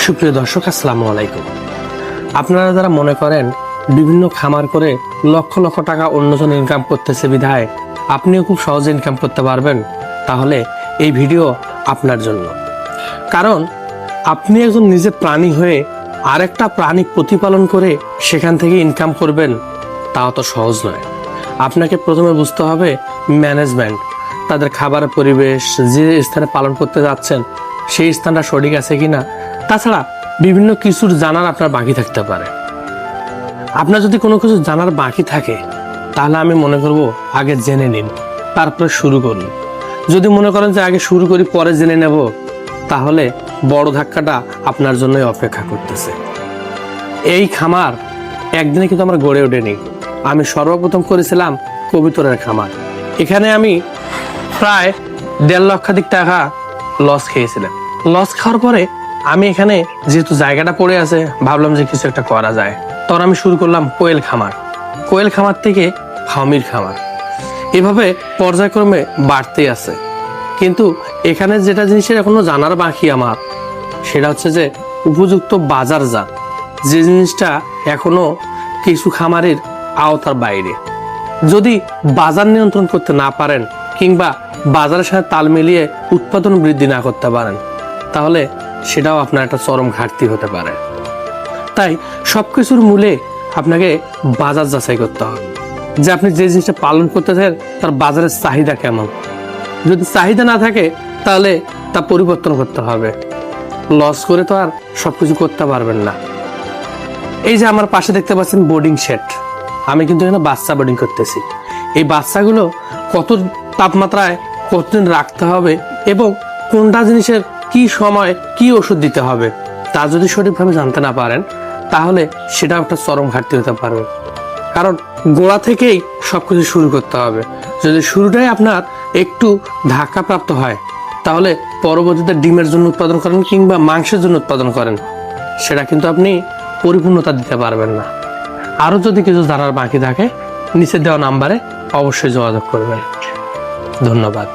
সুপ্রিয় দর্শক, আসসালামু আলাইকুম। আপনারা যারা মনে করেন বিভিন্ন খামার করে লক্ষ লক্ষ টাকা অন্যজন ইনকাম করতেছে বিধায় আপনিও খুব সহজে ইনকাম করতে পারবেন, তাহলে এই ভিডিও আপনার জন্য। কারণ আপনি একজন নিজে প্রাণী হয়ে আরেকটা প্রাণী প্রতিপালন করে সেখান থেকে ইনকাম করবেন, তাও তো সহজ নয়। আপনাকে প্রথমে বুঝতে হবে ম্যানেজমেন্ট, তাদের খাবার পরিবেশ, যে স্থানে পালন করতে যাচ্ছেন সেই স্থানটা সঠিক আছে কিনা। তাছাড়া বিভিন্ন কিছুর জানার আপনার বাকি থাকতে পারে। আপনার যদি কোনো কিছু জানার বাকি থাকে তাহলে আমি মনে করব আগে জেনে নিন, তারপরে শুরু করুন। যদি মনে করেন যে আগে শুরু করি পরে জেনে নেব, তাহলে বড় ধাক্কাটা আপনার জন্যই অপেক্ষা করতেছে। এই খামার একদিনে কিন্তু আমরা গড়ে ওঠেনি। আমি সর্বপ্রথম করেছিলাম কবুতরের খামার। এখানে আমি প্রায় 1.5 লক্ষাধিক টাকা লস খেয়েছিলাম। লস খাওয়ার পরে আমি এখানে যেহেতু জায়গাটা পড়ে আছে, ভাবলাম যে কিছু একটা করা যায়। তখন আমি শুরু করলাম কোয়েল খামার। কোয়েল খামার থেকে ফার্মির খামার, এভাবে পর্যায়ক্রমে বাড়তেই আছে। কিন্তু এখানে যেটা জিনিসের এখনো জানার বাকি আমার, সেটা হচ্ছে যে উপযুক্ত বাজারজাত, যে জিনিসটা এখনো কিছু খামারের আওতার বাইরে। যদি বাজার নিয়ন্ত্রণ করতে না পারেন কিংবা বাজারের সাথে তাল মিলিয়ে উৎপাদন বৃদ্ধি না করতে পারেন, তাহলে সেটাও আপনার একটা চরম ঘাটতি হতে পারে। তাই সবকিছুর মূলে আপনাকে বাজার যাচাই করতে হবে, যে আপনি যে জিনিসটা পালন করতে চান তার বাজারের চাহিদা কেমন। যদি চাহিদা না থাকে তাহলে তা পরিবর্তন করতে হবে। লস করে তো আর সবকিছু করতে পারবেন না। এই যে আমার পাশে দেখতে পাচ্ছেন বোর্ডিং শেড, আমি কিন্তু এখানে বাচ্চা বোর্ডিং করতেছি। এই বাচ্চাগুলো কত তাপমাত্রায় কতদিন রাখতে হবে এবং কোনটা জিনিসের কি সময় কি ওষুধ দিতে হবে, তা যদি সঠিকভাবে জানতে না পারেন তাহলে সেটাও একটা চরম ঘাটতি হতে পারবে। কারণ গোড়া থেকেই সবকিছু শুরু করতে হবে। যদি শুরুটাই আপনার একটু ধাক্কাপ্রাপ্ত হয়, তাহলে পরবর্তীতে ডিমের জন্য উৎপাদন করেন কিংবা মাংসের জন্য উৎপাদন করেন, সেটা কিন্তু আপনি পরিপূর্ণতা দিতে পারবেন না। আরও যদি কিছু জানার বাকি থাকে নিচে দেওয়া নাম্বারে অবশ্যই যোগাযোগ করবেন। ধন্যবাদ।